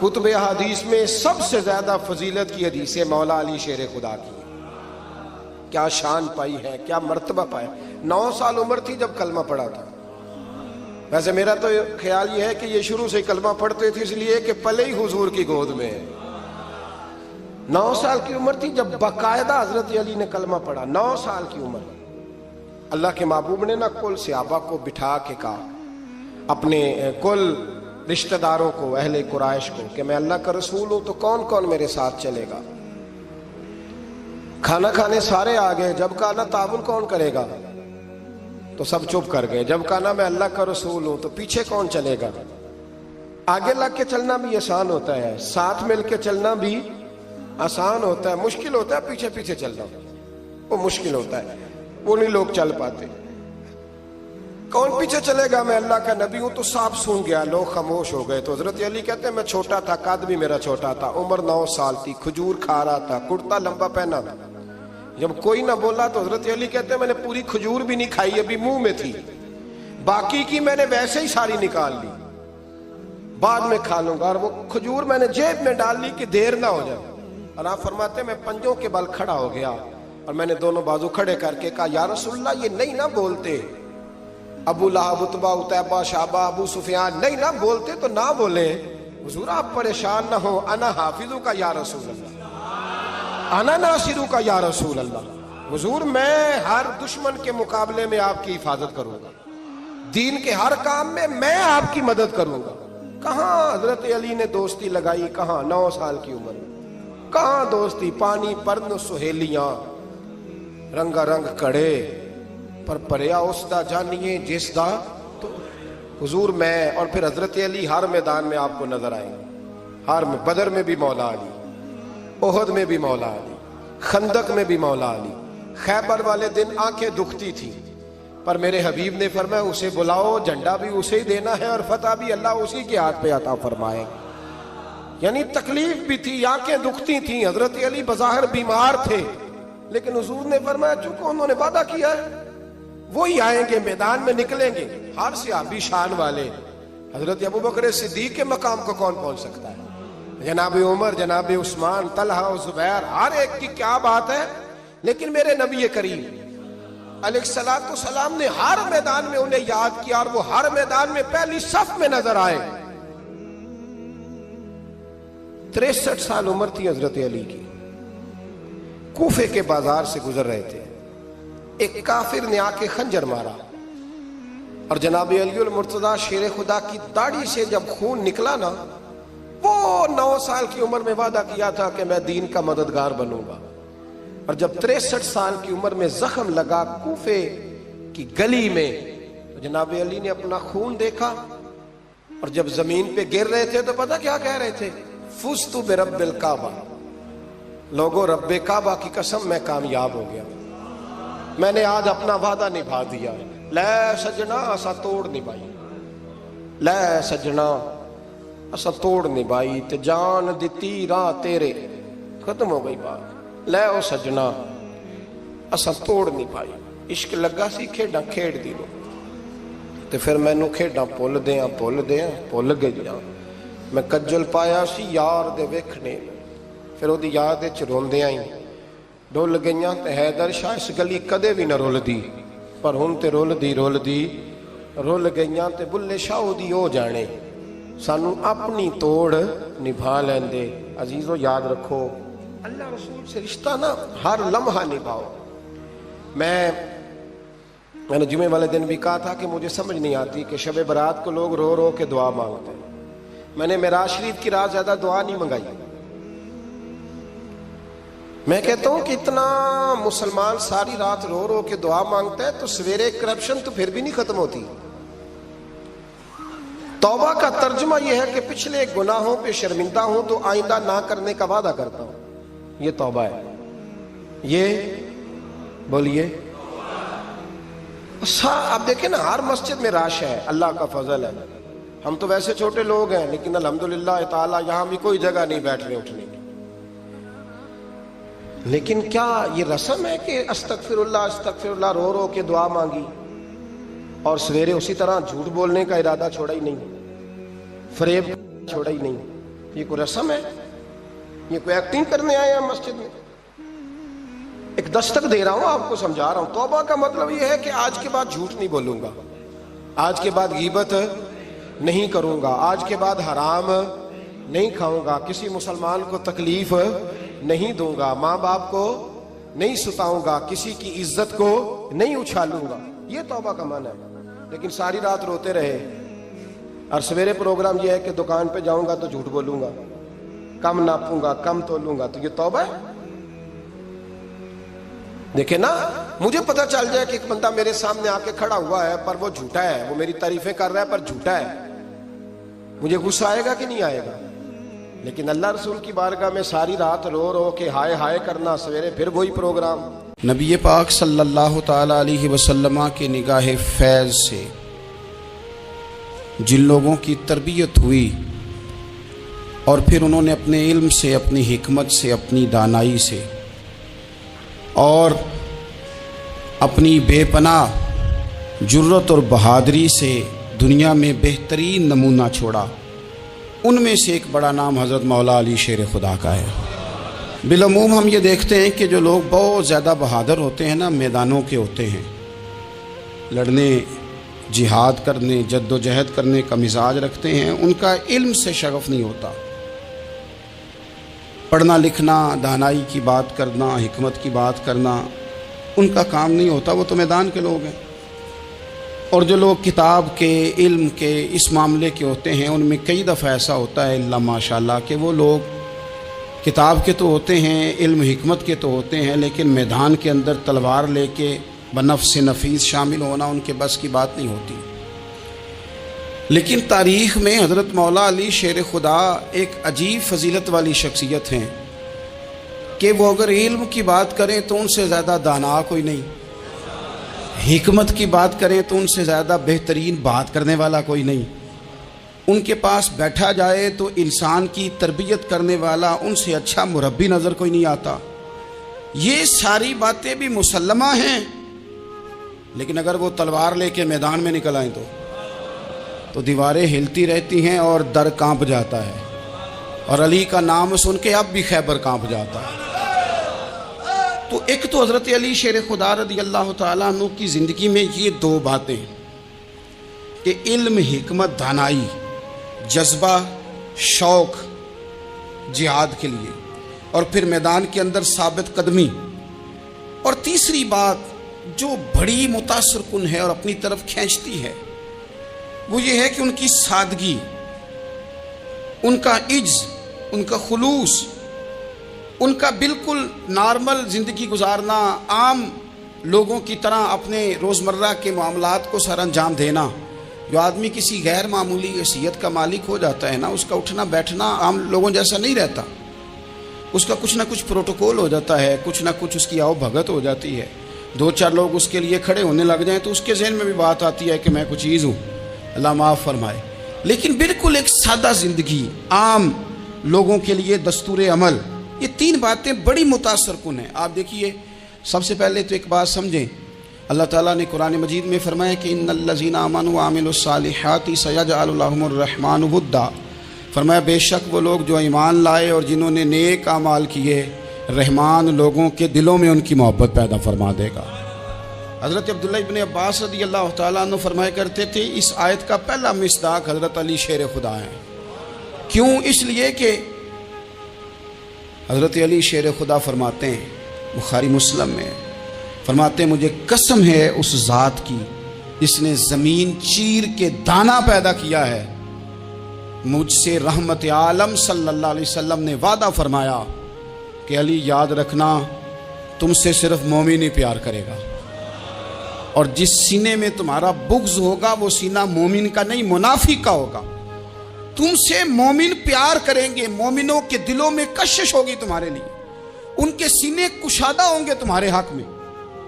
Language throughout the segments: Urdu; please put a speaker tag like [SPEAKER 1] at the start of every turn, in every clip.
[SPEAKER 1] کتب حدیث میں سب سے زیادہ فضیلت کی حدیث ہے مولا علی شیر خدا کی. کیا شان پائی ہے، کیا مرتبہ پایا. 9 سال عمر تھی جب کلمہ پڑھا تھا. ویسے میرا تو خیال یہ ہے کہ یہ شروع سے کلمہ پڑھتے تھے اس لیے کہ پلے ہی حضور کی گود میں ہے. 9 سال کی عمر تھی جب باقاعدہ حضرت علی نے کلمہ پڑھا. 9 سال کی عمر. اللہ کے محبوب نے نہ کل صحابہ کو بٹھا کے کہا، اپنے کل رشتہ داروں کو، اہل قریش کو، کہ میں اللہ کا رسول ہوں تو کون کون میرے ساتھ چلے گا. کھانا کھانے سارے آ گئے. جب کہا نا تعاون کون کرے گا تو سب چپ کر گئے. جب کہا نا میں اللہ کا رسول ہوں تو پیچھے کون چلے گا. آگے لگ کے چلنا بھی آسان ہوتا ہے، ساتھ مل کے چلنا بھی آسان ہوتا ہے. مشکل ہوتا ہے پیچھے پیچھے چلنا، وہ مشکل ہوتا ہے، وہ نہیں لوگ چل پاتے. کون پیچھے چلے گا، میں اللہ کا نبی ہوں. تو سانپ سونگ گیا، لوگ خاموش ہو گئے. تو حضرت علی کہتے ہیں میں چھوٹا تھا، قد بھی میرا چھوٹا تھا، عمر 9 سال تھی، کھجور کھا رہا تھا، کرتا لمبا پہنا تھا. جب کوئی نہ بولا تو حضرت علی کہتے ہیں میں نے پوری کھجور بھی نہیں کھائی، ابھی منہ میں تھی، باقی کی میں نے ویسے ہی ساری نکال لی، بعد میں کھا لوں گا. اور وہ کھجور میں نے جیب میں ڈال لی کہ دیر نہ ہو جائے. اور آپ فرماتے ہیں میں پنجوں کے بل کھڑا ہو گیا اور میں نے دونوں بازو کھڑے کر کے کہا یا رسول اللہ یہ نہیں نہ بولتے، ابو لہب، عتبہ، عتیبہ، شعبہ، ابو سفیان نہیں نہ بولتے تو نہ بولیں. حضور آپ پریشان نہ ہو، انا حافظو کا یا رسول اللہ، انا ناصرو کا یا رسول اللہ. حضور میں ہر دشمن کے مقابلے میں آپ کی حفاظت کروں گا، دین کے ہر کام میں آپ کی مدد کروں گا. کہاں حضرت علی نے دوستی لگائی، کہاں 9 سال کی عمر میں کہاں دوستی. پانی پرن سہیلیاں رنگا رنگ کڑے پر پریا اس دا جانیے جس دا. تو حضور میں اور پھر حضرت علی ہر میدان میں آپ کو نظر آئیں گے. ہر میں، بدر میں بھی مولا علی، احد میں بھی مولا علی، خندق میں بھی مولا علی. خیبر والے دن آنکھیں دکھتی تھی پر میرے حبیب نے فرمایا اسے بلاؤ، جھنڈا بھی اسے ہی دینا ہے اور فتح بھی اللہ اسی کے ہاتھ پہ عطا فرمائے. یعنی تکلیف بھی تھی، آنکھیں دکھتی تھیں. حضرت علی بظاہر بیمار تھے لیکن حضور نے فرمایا چونکہ انہوں نے وعدہ کیا ہے وہی آئیں گے، میدان میں نکلیں گے. ہر صحابی شان والے. حضرت ابوبکر صدیق کے مقام کو کون پہنچ سکتا ہے؟ جناب عمر، جناب عثمان، طلحہ و زبیر، ہر ایک کی کیا بات ہے. لیکن میرے نبی کریم علیہ الصلوۃ والسلام نے ہر میدان میں انہیں یاد کیا اور وہ ہر میدان میں پہلی صف میں نظر آئے. 63 سال عمر تھی حضرت علی کی. کوفے کے بازار سے گزر رہے تھے، ایک کافر نے آ کے خنجر مارا اور جناب علی المرتضیٰ شیر خدا کی داڑھی سے جب خون نکلا نا، وہ 9 سال کی عمر میں وعدہ کیا تھا کہ میں دین کا مددگار بنوں گا. اور جب 63 سال کی عمر میں زخم لگا کوفے کی گلی میں، جناب علی نے اپنا خون دیکھا اور جب زمین پہ گر رہے تھے تو پتہ کیا کہہ رہے تھے؟ فزت برب الکعبہ. لوگوں رب کعبہ کی قسم میں کامیاب ہو گیا، میں نے آج اپنا وعدہ نبھا دیا. لے سجنا اسا توڑ نبھائی، لے سجنا اسا توڑ نبھائی تے جان دتی راہ تیرے. ختم ہو گئی بات. لے او سجنا اسا توڑ نبھائی. عشق لگا سی کھیڈاں کھیڑ دی لو تے پھر مینوں کھیڈاں بھول گئیاں. میں کجل پایا سی یار دے ویکھنے، پھر وہ یاد روندیاں ہی ڈول گئیاں. تے حیدر شاہ اس گلی کدے بھی نہ رول دی، پر ہن تے رول گئیاں. تے بلے شاہ دی ہو جانے، سانو اپنی توڑ نبھا لیندے. عزیزو یاد رکھو اللہ رسول سے رشتہ نا ہر لمحہ نبھاؤ. میں نے جمعے والے دن بھی کہا تھا کہ مجھے سمجھ نہیں آتی کہ شب برات کو لوگ رو رو کے دعا مانگتے ہیں. میں نے معراج شریف کی رات زیادہ دعا نہیں منگائی. میں کہتا ہوں کہ اتنا مسلمان ساری رات رو رو کے دعا مانگتا ہے تو سویرے کرپشن تو پھر بھی نہیں ختم ہوتی. توبہ کا ترجمہ یہ ہے کہ پچھلے گناہوں پہ شرمندہ ہوں تو آئندہ نہ کرنے کا وعدہ کرتا ہوں. یہ توبہ ہے. یہ بولیے. آپ دیکھیں نا ہر مسجد میں رش ہے، اللہ کا فضل ہے. ہم تو ویسے چھوٹے لوگ ہیں لیکن الحمدللہ تعالیٰ یہاں بھی کوئی جگہ نہیں بیٹھنے اٹھنے کی. لیکن کیا یہ رسم ہے کہ استغفر اللہ رو رو کے دعا مانگی اور سویرے اسی طرح جھوٹ بولنے کا ارادہ چھوڑا ہی نہیں، فریب چھوڑا ہی نہیں، یہ کوئی رسم ہے؟ یہ کوئی ایکٹنگ کرنے آئے ہیں مسجد میں؟ ایک دستک دے رہا ہوں، آپ کو سمجھا رہا ہوں. توبہ کا مطلب یہ ہے کہ آج کے بعد جھوٹ نہیں بولوں گا، آج کے بعد غیبت نہیں کروں گا، آج کے بعد حرام نہیں کھاؤں گا، کسی مسلمان کو تکلیف نہیں دوں گا، ماں باپ کو نہیں ستاؤں گا، کسی کی عزت کو نہیں اچھالوں گا. یہ توبہ کا معنی ہے. لیکن ساری رات روتے رہے اور سویرے پروگرام یہ ہے کہ دکان پہ جاؤں گا تو جھوٹ بولوں گا، کم ناپوں گا، کم تولوں گا، تو یہ توبہ ہے؟ دیکھیں نا، مجھے پتا چل جائے کہ ایک بندہ میرے سامنے آ کے کھڑا ہوا ہے پر وہ جھوٹا ہے، وہ میری تعریفیں کر رہا ہے پر جھوٹا ہے، مجھے غصہ آئے گا کہ نہیں آئے گا؟ لیکن اللہ رسول کی بارگاہ میں ساری رات رو رو کے ہائے ہائے کرنا، سویرے پھر وہی پروگرام.
[SPEAKER 2] نبی پاک صلی اللہ تعالی علیہ وسلم کے نگاہ فیض سے جن لوگوں کی تربیت ہوئی اور پھر انہوں نے اپنے علم سے، اپنی حکمت سے، اپنی دانائی سے اور اپنی بے پناہ جرت اور بہادری سے دنیا میں بہترین نمونہ چھوڑا، ان میں سے ایک بڑا نام حضرت مولا علی شیر خدا کا ہے. بالعموم ہم یہ دیکھتے ہیں کہ جو لوگ بہت زیادہ بہادر ہوتے ہیں نا، میدانوں کے ہوتے ہیں، لڑنے، جہاد کرنے، جد و جہد کرنے کا مزاج رکھتے ہیں، ان کا علم سے شغف نہیں ہوتا. پڑھنا لکھنا، دانائی کی بات کرنا، حکمت کی بات کرنا ان کا کام نہیں ہوتا، وہ تو میدان کے لوگ ہیں. اور جو لوگ کتاب کے، علم کے، اس معاملے کے ہوتے ہیں، ان میں کئی دفعہ ایسا ہوتا ہے اللہ ماشاءاللہ کہ وہ لوگ کتاب کے تو ہوتے ہیں، علم حکمت کے تو ہوتے ہیں، لیکن میدان کے اندر تلوار لے کے بنفس نفیس شامل ہونا ان کے بس کی بات نہیں ہوتی. لیکن تاریخ میں حضرت مولا علی شیر خدا ایک عجیب فضیلت والی شخصیت ہیں کہ وہ اگر علم کی بات کریں تو ان سے زیادہ دانا کوئی نہیں، حکمت کی بات کریں تو ان سے زیادہ بہترین بات کرنے والا کوئی نہیں، ان کے پاس بیٹھا جائے تو انسان کی تربیت کرنے والا ان سے اچھا مربی نظر کوئی نہیں آتا. یہ ساری باتیں بھی مسلمہ ہیں، لیکن اگر وہ تلوار لے کے میدان میں نکل آئیں تو دیواریں ہلتی رہتی ہیں اور در کانپ جاتا ہے، اور علی کا نام سن کے اب بھی خیبر کانپ جاتا ہے. تو ایک تو حضرت علی شیر خدا رضی اللہ تعالیٰ عنہ کی زندگی میں یہ دو باتیں کہ علم، حکمت، دانائی، جذبہ، شوق جہاد کے لیے، اور پھر میدان کے اندر ثابت قدمی. اور تیسری بات جو بڑی متاثر کن ہے اور اپنی طرف کھینچتی ہے، وہ یہ ہے کہ ان کی سادگی، ان کا عجز، ان کا خلوص، ان کا بالکل نارمل زندگی گزارنا، عام لوگوں کی طرح اپنے روزمرہ کے معاملات کو سر انجام دینا. جو آدمی کسی غیر معمولی حیثیت کا مالک ہو جاتا ہے نا، اس کا اٹھنا بیٹھنا عام لوگوں جیسا نہیں رہتا، اس کا کچھ نہ کچھ پروٹوکول ہو جاتا ہے، کچھ نہ کچھ اس کی آؤ بھگت ہو جاتی ہے. دو چار لوگ اس کے لیے کھڑے ہونے لگ جائیں تو اس کے ذہن میں بھی بات آتی ہے کہ میں کچھ چیز ہوں، اللہ معاف فرمائے. لیکن بالکل ایک سادہ زندگی، عام لوگوں کے لیے دستور عمل، یہ تین باتیں بڑی متاثر کن ہیں. آپ دیکھیے، سب سے پہلے تو ایک بات سمجھیں، اللہ تعالیٰ نے قرآن مجید میں فرمایا کہ ان الذین آمنوا وعملوا الصالحات سیجعل لهم الرحمن ودا. فرمایا بے شک وہ لوگ جو ایمان لائے اور جنہوں نے نیک اعمال کیے، رحمان لوگوں کے دلوں میں ان کی محبت پیدا فرما دے گا. حضرت عبداللہ ابن عباس رضی اللہ تعالیٰ عنہ فرمایا کرتے تھے اس آیت کا پہلا مصداق حضرت علی شیر خدا ہیں. کیوں؟ اس لیے کہ حضرت علی شیر خدا فرماتے ہیں، بخاری مسلم میں فرماتے ہیں، مجھے قسم ہے اس ذات کی جس نے زمین چیر کے دانا پیدا کیا ہے، مجھ سے رحمت عالم صلی اللہ علیہ وسلم نے وعدہ فرمایا کہ علی یاد رکھنا تم سے صرف مومن ہی پیار کرے گا، اور جس سینے میں تمہارا بغض ہوگا وہ سینہ مومن کا نہیں منافق کا ہوگا. تم سے مومن پیار کریں گے، مومنوں کے دلوں میں کشش ہوگی تمہارے لیے، ان کے سینے کشادہ ہوں گے تمہارے حق میں.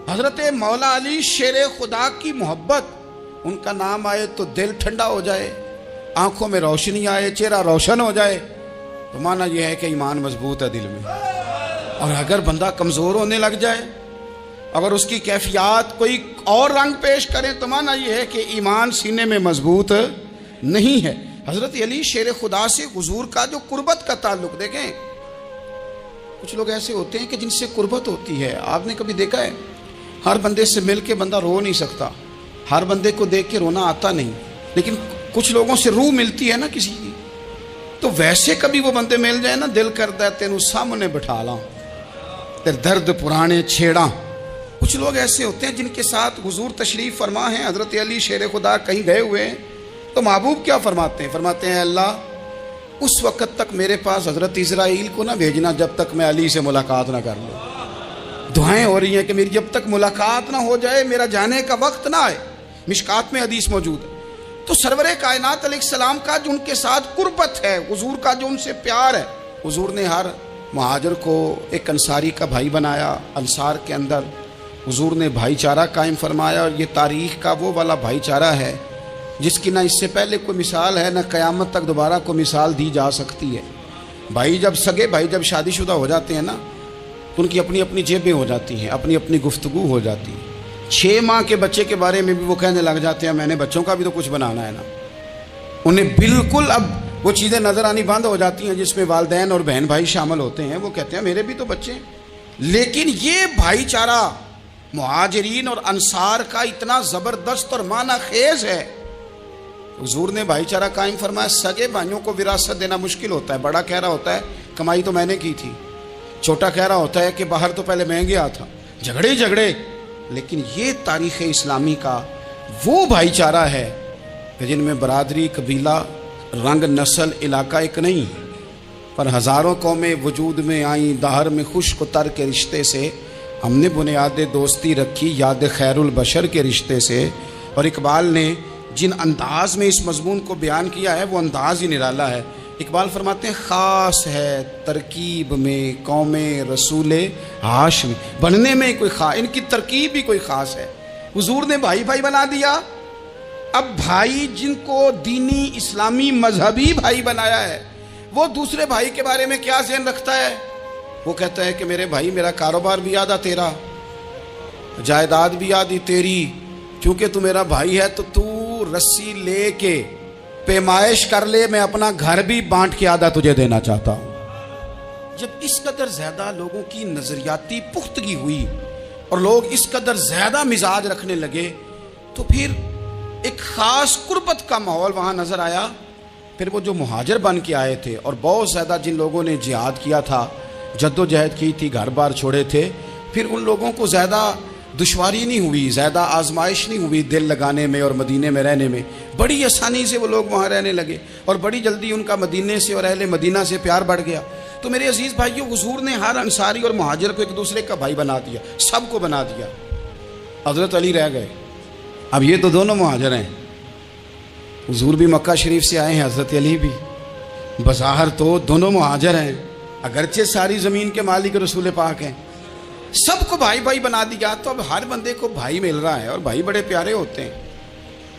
[SPEAKER 2] حضرت مولا علی شیر خدا کی محبت، ان کا نام آئے تو دل ٹھنڈا ہو جائے، آنکھوں میں روشنی آئے، چہرہ روشن ہو جائے، تو معنی یہ ہے کہ ایمان مضبوط ہے دل میں. اور اگر بندہ کمزور ہونے لگ جائے، اگر اس کی کیفیات کوئی اور رنگ پیش کرے، تو معنی یہ ہے کہ ایمان سینے میں مضبوط نہیں ہے. حضرت علی شیر خدا سے حضور کا جو قربت کا تعلق، دیکھیں کچھ لوگ ایسے ہوتے ہیں کہ جن سے قربت ہوتی ہے. آپ نے کبھی دیکھا ہے ہر بندے سے مل کے بندہ رو نہیں سکتا، ہر بندے کو دیکھ کے رونا آتا نہیں، لیکن کچھ لوگوں سے روح ملتی ہے نا کسی کی، تو ویسے کبھی وہ بندے مل جائے نا دل کرتا ہے تینوں سامنے بٹھا لاں تیرے درد پرانے چھیڑاں. کچھ لوگ ایسے ہوتے ہیں جن کے ساتھ حضور تشریف فرما ہیں، حضرت علی شیر خدا کہیں گئے ہوئے ہیں تو محبوب کیا فرماتے ہیں؟ فرماتے ہیں اللہ اس وقت تک میرے پاس حضرت اسرائیل کو نہ بھیجنا جب تک میں علی سے ملاقات نہ کر لوں. دعائیں ہو رہی ہیں کہ میری جب تک ملاقات نہ ہو جائے میرا جانے کا وقت نہ آئے. مشکات میں حدیث موجود ہے. تو سرور کائنات علیہ السلام کا جو ان کے ساتھ قربت ہے، حضور کا جو ان سے پیار ہے، حضور نے ہر مہاجر کو ایک انصاری کا بھائی بنایا. انصار کے اندر حضور نے بھائی چارہ قائم فرمایا، اور یہ تاریخ کا وہ والا بھائی چارہ ہے جس کی نہ اس سے پہلے کوئی مثال ہے، نہ قیامت تک دوبارہ کوئی مثال دی جا سکتی ہے. بھائی جب سگے بھائی جب شادی شدہ ہو جاتے ہیں نا تو ان کی اپنی اپنی جیبیں ہو جاتی ہیں، اپنی اپنی گفتگو ہو جاتی ہے. 6 ماہ کے بچے کے بارے میں بھی وہ کہنے لگ جاتے ہیں میں نے بچوں کا بھی تو کچھ بنانا ہے نا. انہیں بالکل اب وہ چیزیں نظر آنی بند ہو جاتی ہیں جس میں والدین اور بہن بھائی شامل ہوتے ہیں. وہ کہتے ہیں میرے بھی تو بچے ہیں. لیکن یہ بھائی چارہ مہاجرین اور انصار کا اتنا زبردست اور معنی خیز ہے. حضور نے بھائی چارہ قائم فرمایا. سگے بھائیوں کو وراثت دینا مشکل ہوتا ہے. بڑا کہہ رہا ہوتا ہے کمائی تو میں نے کی تھی، چھوٹا کہہ رہا ہوتا ہے کہ باہر تو پہلے میں گیا تھا، جھگڑے. لیکن یہ تاریخ اسلامی کا وہ بھائی چارہ ہے کہ جن میں برادری، قبیلہ، رنگ، نسل، علاقہ ایک نہیں، پر ہزاروں قومیں وجود میں آئیں. دہر میں خشک و تر کے رشتے سے ہم نے بنیاد دوستی رکھی، یاد خیر البشر کے رشتے سے. اور اقبال نے جن انداز میں اس مضمون کو بیان کیا ہے وہ انداز ہی نرالا ہے. اقبال فرماتے ہیں خاص ہے ترکیب میں قوم رسول ہاشمی. بننے میں کوئی ان کی ترکیب بھی کوئی خاص ہے. حضور نے بھائی بھائی بنا دیا. اب بھائی جن کو دینی اسلامی مذہبی بھائی بنایا ہے وہ دوسرے بھائی کے بارے میں کیا ذہن رکھتا ہے؟ وہ کہتا ہے کہ میرے بھائی میرا کاروبار بھی آدھا تیرا، جائیداد بھی آدھی تیری، کیونکہ تو میرا بھائی ہے تو تو رسی لے کے پیمائش کر لے، میں اپنا گھر بھی بانٹ کے آدھا تجھے دینا چاہتا ہوں. جب اس قدر زیادہ لوگوں کی نظریاتی پختگی ہوئی اور لوگ اس قدر زیادہ مزاج رکھنے لگے تو پھر ایک خاص قربت کا ماحول وہاں نظر آیا. پھر وہ جو مہاجر بن کے آئے تھے اور بہت زیادہ جن لوگوں نے جہاد کیا تھا، جد و جہد کی تھی، گھر بار چھوڑے تھے، پھر ان لوگوں کو زیادہ دشواری نہیں ہوئی، زیادہ آزمائش نہیں ہوئی دل لگانے میں اور مدینے میں رہنے میں. بڑی آسانی سے وہ لوگ وہاں رہنے لگے اور بڑی جلدی ان کا مدینے سے اور اہل مدینہ سے پیار بڑھ گیا. تو میرے عزیز بھائیو، حضور نے ہر انصاری اور مہاجر کو ایک دوسرے کا بھائی بنا دیا، سب کو بنا دیا. حضرت علی رہ گئے. اب یہ تو دونوں مہاجر ہیں. حضور بھی مکہ شریف سے آئے ہیں، حضرت علی بھی. بظاہر تو دونوں مہاجر ہیں، اگرچہ ساری زمین کے مالک رسول پاک ہیں. سب کو بھائی بھائی بنا دیا. تو اب ہر بندے کو بھائی مل رہا ہے اور بھائی بڑے پیارے ہوتے ہیں.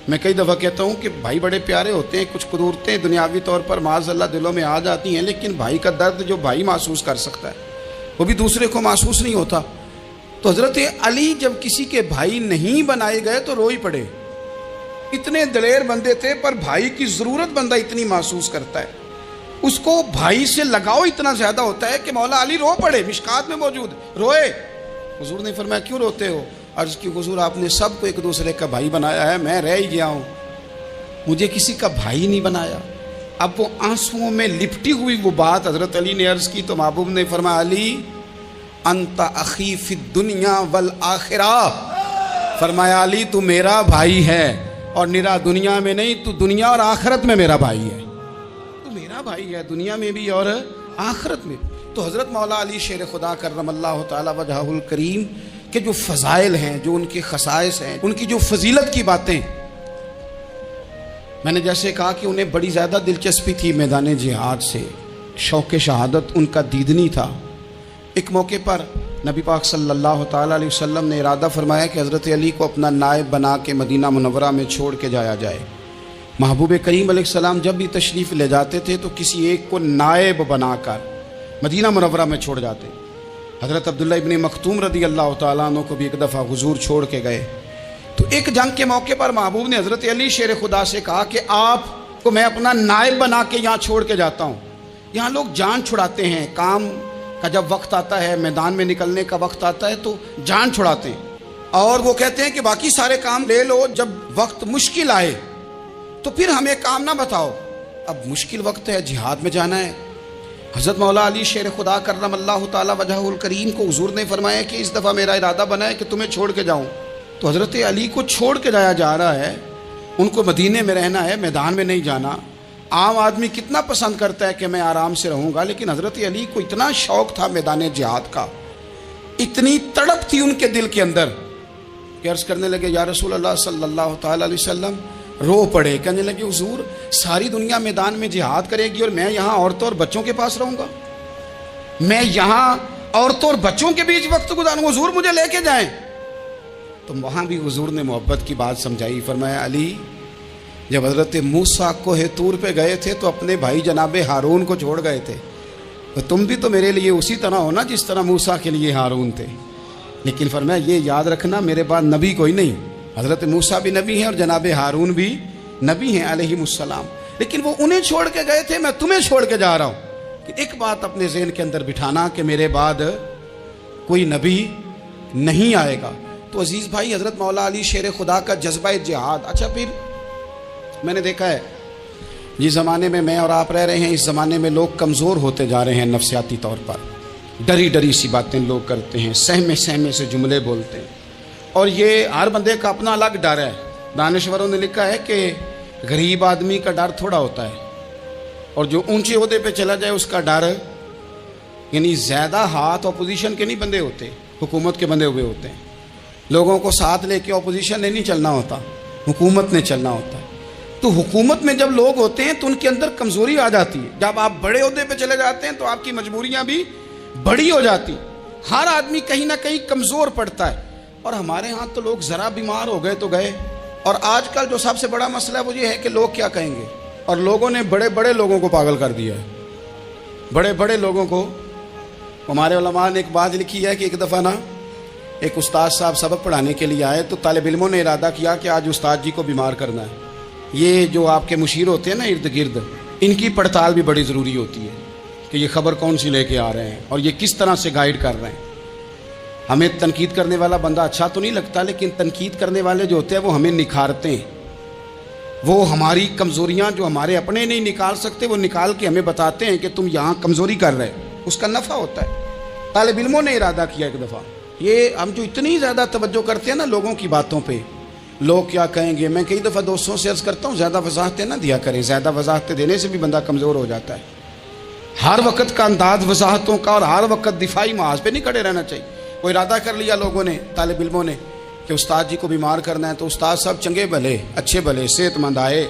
[SPEAKER 2] میں کئی دفعہ کہتا ہوں کہ بھائی بڑے پیارے ہوتے ہیں. کچھ قدورتیں دنیاوی طور پر معاذ اللہ دلوں میں آ جاتی ہیں، لیکن بھائی کا درد جو بھائی محسوس کر سکتا ہے وہ بھی دوسرے کو محسوس نہیں ہوتا. تو حضرت علی جب کسی کے بھائی نہیں بنائے گئے تو رو ہی پڑے. اتنے دلیر بندے تھے پر بھائی کی ضرورت بندہ اتنی محسوس کرتا ہے، اس کو بھائی سے لگاؤ اتنا زیادہ ہوتا ہے کہ مولا علی رو پڑے. مشکات میں موجود روئے. حضور نے فرمایا کیوں روتے ہو؟ عرض کی حضور آپ نے سب کو ایک دوسرے کا بھائی بنایا ہے، میں رہ ہی گیا ہوں، مجھے کسی کا بھائی نہیں بنایا. اب وہ آنسوؤں میں لپٹی ہوئی وہ بات حضرت علی نے عرض کی تو محبوب نے فرمایا علی انت اخی فی الدنیا والآخرہ. فرمایا علی تو میرا بھائی ہے اور نرا دنیا میں نہیں، تو دنیا اور آخرت میں میرا بھائی ہے. تو میرا بھائی ہے دنیا میں بھی اور آخرت میں. تو حضرت مولا علی شیر خدا کرم اللہ تعالی وجہہ الکریم کے جو فضائل ہیں، جو ان کے خصائص ہیں، ان کی جو فضیلت کی باتیں، میں نے جیسے کہا کہ انہیں بڑی زیادہ دلچسپی تھی میدان جہاد سے، شوق شہادت ان کا دیدنی تھا. ایک موقع پر نبی پاک صلی اللہ تعالی علیہ وسلم نے ارادہ فرمایا کہ حضرت علی کو اپنا نائب بنا کے مدینہ منورہ میں چھوڑ کے جایا جائے. محبوب کریم علیہ السلام جب بھی تشریف لے جاتے تھے تو کسی ایک کو نائب بنا کر مدینہ منورہ میں چھوڑ جاتے. حضرت عبداللہ ابن مختوم رضی اللہ تعالیٰ عنہ کو بھی ایک دفعہ حضور چھوڑ کے گئے. تو ایک جنگ کے موقع پر محبوب نے حضرت علی شیر خدا سے کہا کہ آپ کو میں اپنا نائب بنا کے یہاں چھوڑ کے جاتا ہوں. یہاں لوگ جان چھڑاتے ہیں، کام کا جب وقت آتا ہے، میدان میں نکلنے کا وقت آتا ہے تو جان چھڑاتے ہیں، اور وہ کہتے ہیں کہ باقی سارے کام لے لو، جب وقت مشکل آئے تو پھر ہمیں کام نہ بتاؤ. اب مشکل وقت ہے، جہاد میں جانا ہے. حضرت مولا علی شیر خدا کرم اللہ تعالی وجہہ الکریم کو حضور نے فرمایا کہ اس دفعہ میرا ارادہ بنا ہے کہ تمہیں چھوڑ کے جاؤں. تو حضرت علی کو چھوڑ کے جایا جا رہا ہے، ان کو مدینے میں رہنا ہے، میدان میں نہیں جانا. عام آدمی کتنا پسند کرتا ہے کہ میں آرام سے رہوں گا، لیکن حضرت علی کو اتنا شوق تھا میدان جہاد کا، اتنی تڑپ تھی ان کے دل کے اندر کہ عرض کرنے لگے یا رسول اللہ صلی اللہ تعالی علیہ وسلم، رو پڑے، کہنے لگے حضور ساری دنیا میدان میں جہاد کرے گی اور میں یہاں عورتوں اور بچوں کے پاس رہوں گا، میں یہاں عورتوں اور بچوں کے بیچ وقت گزاروں، حضور مجھے لے کے جائیں. تو وہاں بھی حضور نے محبت کی بات سمجھائی. فرمایا علی، جب حضرت موسیٰ کوہ طور پہ گئے تھے تو اپنے بھائی جناب ہارون کو چھوڑ گئے تھے، تو تم بھی تو میرے لیے اسی طرح ہو نا جس طرح موسیٰ کے لیے ہارون تھے. لیکن فرمایا یہ یاد رکھنا میرے بعد نبی کوئی نہیں، حضرت موسیٰ بھی نبی ہیں اور جناب ہارون بھی نبی ہیں علیہم السلام، لیکن وہ انہیں چھوڑ کے گئے تھے، میں تمہیں چھوڑ کے جا رہا ہوں. کہ ایک بات اپنے ذہن کے اندر بٹھانا کہ میرے بعد کوئی نبی نہیں آئے گا. تو عزیز بھائی، حضرت مولا علی شیر خدا کا جذبہ جہاد. اچھا، پھر میں نے دیکھا ہے جس زمانے میں میں اور آپ رہ رہے ہیں، اس زمانے میں لوگ کمزور ہوتے جا رہے ہیں نفسیاتی طور پر، ڈری ڈری سی باتیں لوگ کرتے ہیں، سہمے سہمے سے جملے بولتے ہیں، اور یہ ہر بندے کا اپنا الگ ڈر ہے. دانشوروں نے لکھا ہے کہ غریب آدمی کا ڈر تھوڑا ہوتا ہے، اور جو اونچے عہدے پہ چلا جائے اس کا ڈر، یعنی زیادہ ہاتھ اپوزیشن کے نہیں بندے ہوتے، حکومت کے بندے ہوئے ہوتے ہیں. لوگوں کو ساتھ لے کے اپوزیشن نے نہیں چلنا ہوتا، حکومت نے چلنا ہوتا ہے. تو حکومت میں جب لوگ ہوتے ہیں تو ان کے اندر کمزوری آ جاتی ہے. جب آپ بڑے عہدے پہ چلے جاتے ہیں تو آپ کی مجبوریاں بھی بڑی ہو جاتی. ہر آدمی کہیں نہ کہیں کمزور پڑتا ہے. اور ہمارے ہاں تو لوگ ذرا بیمار ہو گئے تو گئے. اور آج کل جو سب سے بڑا مسئلہ ہے وہ یہ ہے کہ لوگ کیا کہیں گے، اور لوگوں نے بڑے بڑے لوگوں کو پاگل کر دیا ہے. بڑے بڑے لوگوں کو. ہمارے علماء نے ایک بات لکھی ہے کہ ایک دفعہ نا ایک استاد صاحب سبق پڑھانے کے لیے آئے تو طالب علموں نے ارادہ کیا کہ آج استاد جی کو بیمار کرنا ہے. یہ جو آپ کے مشیر ہوتے ہیں نا ارد گرد، ان کی پڑتال بھی بڑی ضروری ہوتی ہے کہ یہ خبر کون سی لے کے آ رہے ہیں اور یہ کس طرح سے گائیڈ کر رہے ہیں. ہمیں تنقید کرنے والا بندہ اچھا تو نہیں لگتا، لیکن تنقید کرنے والے جو ہوتے ہیں وہ ہمیں نکھارتے ہیں. وہ ہماری کمزوریاں جو ہمارے اپنے نہیں نکال سکتے وہ نکال کے ہمیں بتاتے ہیں کہ تم یہاں کمزوری کر رہے، اس کا نفع ہوتا ہے. طالب علموں نے ارادہ کیا ایک دفعہ، یہ ہم جو اتنی زیادہ توجہ کرتے ہیں نا لوگوں کی باتوں پہ، لوگ کیا کہیں گے. میں کئی دفعہ دوستوں سے عرض کرتا ہوں زیادہ وضاحتیں نہ دیا کریں، زیادہ وضاحتیں دینے سے بھی بندہ کمزور ہو جاتا ہے. ہر وقت کا انداز وضاحتوں کا اور ہر وقت دفاعی محاذ پہ نہیں کھڑے رہنا چاہیے. وہ ارادہ کر لیا لوگوں نے، طالب علموں نے، کہ استاد جی کو بیمار کرنا ہے. تو استاد صاحب چنگے بھلے، اچھے بھلے، صحت مند آئے،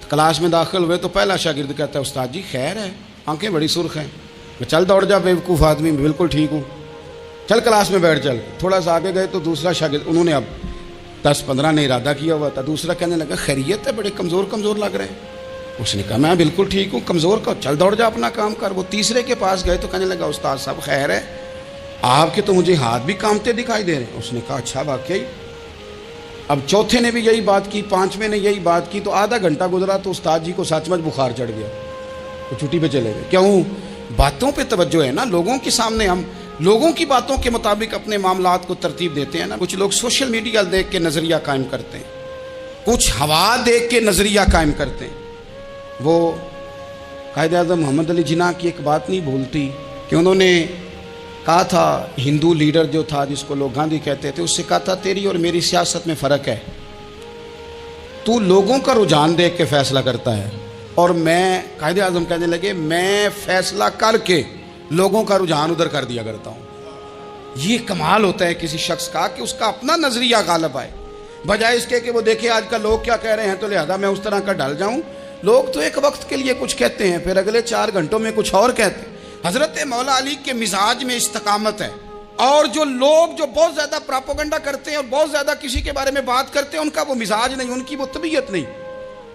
[SPEAKER 2] کلاس میں داخل ہوئے تو پہلا شاگرد کہتا ہے استاد جی خیر ہے، آنکھیں بڑی سرخ ہیں. میں چل دوڑ جا بیوقوف آدمی، میں بالکل ٹھیک ہوں، چل کلاس میں بیٹھ. چل تھوڑا سا آگے گئے تو دوسرا شاگرد، انہوں نے اب 10-15 نے ارادہ کیا ہوا تھا، دوسرا کہنے لگا خیریت ہے، بڑے کمزور کمزور لگ رہے ہیں. اس نے کہا میں بالکل ٹھیک ہوں، کمزور کا چل دوڑ جا اپنا کام کر. وہ تیسرے کے پاس گئے تو کہنے لگا استاد صاحب خیر ہے، آپ کے تو مجھے ہاتھ بھی کامتے دکھائی دے رہے ہیں. اس نے کہا اچھا واقعی. اب چوتھے نے بھی یہی بات کی، پانچویں نے یہی بات کی. تو آدھا گھنٹہ گزرا تو استاد جی کو سچ مچ بخار چڑھ گیا، تو چھٹی پہ چلے گئے. کیوں؟ باتوں پہ توجہ ہے نا. لوگوں کے سامنے ہم لوگوں کی باتوں کے مطابق اپنے معاملات کو ترتیب دیتے ہیں نا. کچھ لوگ سوشل میڈیا دیکھ کے نظریہ قائم کرتے ہیں، کچھ ہوا دیکھ کے نظریہ قائم کرتے ہیں. وہ قائد اعظم محمد علی جناح کی ایک بات نہیں بھولتی کہ انہوں نے کہا تھا، ہندو لیڈر جو تھا جس کو لوگ گاندھی کہتے تھے، اس سے کہا تھا تیری اور میری سیاست میں فرق ہے، تو لوگوں کا رجحان دیکھ کے فیصلہ کرتا ہے، اور میں، قائد اعظم کہنے لگے، میں فیصلہ کر کے لوگوں کا رجحان ادھر کر دیا کرتا ہوں. یہ کمال ہوتا ہے کسی شخص کا کہ اس کا اپنا نظریہ غالب آئے، بجائے اس کے کہ وہ دیکھے آج کل لوگ کیا کہہ رہے ہیں تو لہذا میں اس طرح کا ڈال جاؤں. لوگ تو ایک وقت کے لیے کچھ کہتے ہیں، پھر اگلے 4 گھنٹوں میں کچھ اور کہتے ہیں. حضرت مولا علی کے مزاج میں استقامت ہے. اور جو لوگ جو بہت زیادہ پراپوگنڈا کرتے ہیں اور بہت زیادہ کسی کے بارے میں بات کرتے ہیں، ان کا وہ مزاج نہیں، ان کی وہ طبیعت نہیں،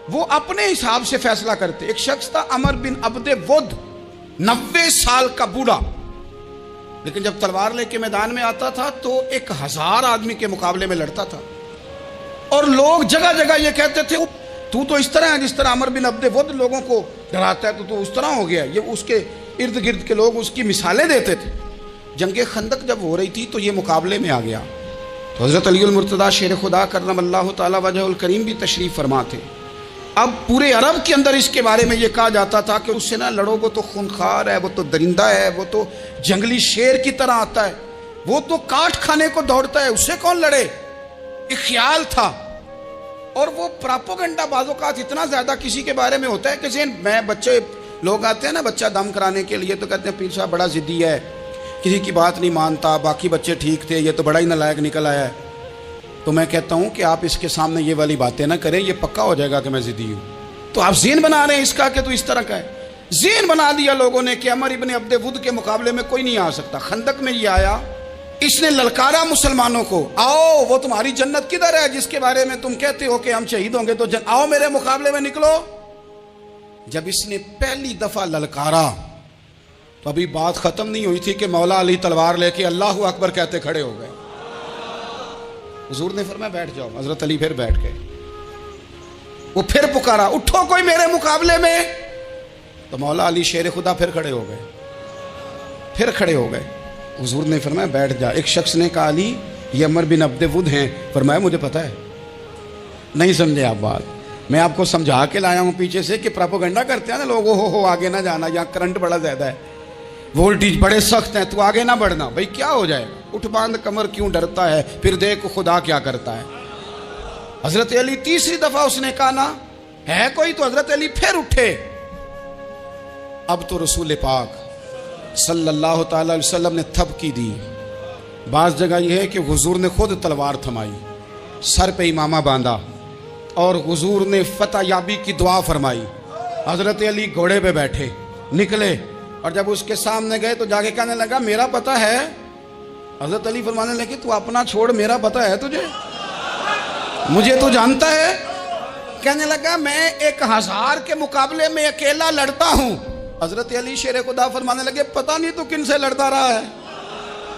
[SPEAKER 2] وہ اپنے حساب سے فیصلہ کرتے. ایک شخص تھا عمر بن عبد ود، 90 سال کا بوڑھا، لیکن جب تلوار لے کے میدان میں آتا تھا تو 1000 آدمی کے مقابلے میں لڑتا تھا. اور لوگ جگہ جگہ یہ کہتے تھے تو اس طرح ہے جس طرح عمر بن عبد ود لوگوں کو ڈراتا ہے، تو اس طرح ہو گیا۔ یہ اس کے ارد گرد کے لوگ اس کی مثالیں دیتے تھے۔ جنگ خندق جب ہو رہی تھی تو یہ مقابلے میں آ گیا، تو حضرت علی المرتضیٰ شیر خدا کرم اللہ تعالی وجہ الکریم بھی تشریف فرما تھے۔ اب پورے عرب کے اندر اس کے بارے میں یہ کہا جاتا تھا کہ اس سے نہ لڑو، وہ تو خونخوار ہے، وہ تو درندہ ہے، وہ تو جنگلی شیر کی طرح آتا ہے، وہ تو کاٹ کھانے کو دوڑتا ہے، اس سے کون لڑے۔ ایک خیال تھا، اور وہ پراپوگنڈا بعض اوقات اتنا زیادہ کسی کے بارے میں ہوتا ہے کہ ذہن میں بچے لوگ آتے ہیں نا بچہ دم کرانے کے لیے، تو کہتے ہیں پیر صاحب بڑا ضدی ہے، کسی کی بات نہیں مانتا، باقی بچے ٹھیک تھے، یہ تو بڑا ہی نالائق نکل آیا ہے۔ تو میں کہتا ہوں کہ آپ اس کے سامنے یہ والی باتیں نہ کریں، یہ پکا ہو جائے گا کہ میں ضدی ہوں۔ تو آپ ذہن بنا رہے ہیں اس کا کہ تو اس طرح کا ہے۔ ذہن بنا دیا لوگوں نے کہ عمر ابن عبد ود کے مقابلے میں کوئی نہیں آ سکتا۔ خندق میں یہ آیا، اس نے للکارا مسلمانوں کو، آؤ وہ تمہاری جنت کدھر ہے جس کے بارے میں تم کہتے ہو کہ ہم شہید ہوں گے، تو آؤ میرے مقابلے میں نکلو۔ جب اس نے پہلی دفعہ للکارا تو ابھی بات ختم نہیں ہوئی تھی کہ مولا علی تلوار لے کے اللہ اکبر کہتے کھڑے ہو گئے۔ حضور نے فرمایا بیٹھ جاؤ، حضرت علی پھر بیٹھ گئے۔ وہ پھر پکارا اٹھو کوئی میرے مقابلے میں، تو مولا علی شیر خدا پھر کھڑے ہو گئے، پھر کھڑے ہو گئے۔ حضور نے فرمایا بیٹھ جا۔ ایک شخص نے کہا علی یہ عمر بن عبد ود ہیں، فرمایا مجھے پتہ ہے۔ نہیں سمجھے آپ بات، میں آپ کو سمجھا کے لایا ہوں پیچھے سے کہ پراپوگنڈا کرتے ہیں نا لوگ، ہو آگے نہ جانا، یہاں کرنٹ بڑا زیادہ ہے، وولٹیج بڑے سخت ہیں، تو آگے نہ بڑھنا۔ بھئی کیا ہو جائے گا، اٹھ باندھ کمر کیوں ڈرتا ہے، پھر دیکھ خدا کیا کرتا ہے۔ حضرت علی تیسری دفعہ اس نے کہا نا ہے کوئی، تو حضرت علی پھر اٹھے۔ اب تو رسول پاک صلی اللہ تعالی علیہ وسلم نے تھپکی دی۔ بعض جگہ یہ ہے کہ حضور نے خود تلوار تھمائی، سر پہ امامہ باندھا، اور حضور نے فتح یابی کی دعا فرمائی۔ حضرت علی گھوڑے پہ بیٹھے نکلے، اور جب اس کے سامنے گئے تو جا کے کہنے لگا میرا پتہ ہے۔ حضرت علی فرمانے لگے تو اپنا چھوڑ، میرا پتہ ہے تجھے، مجھے تو جانتا ہے۔ کہنے لگا میں 1000 کے مقابلے میں اکیلا لڑتا ہوں۔ حضرت علی شیر خدا فرمانے لگے پتہ نہیں تو کن سے لڑتا رہا ہے،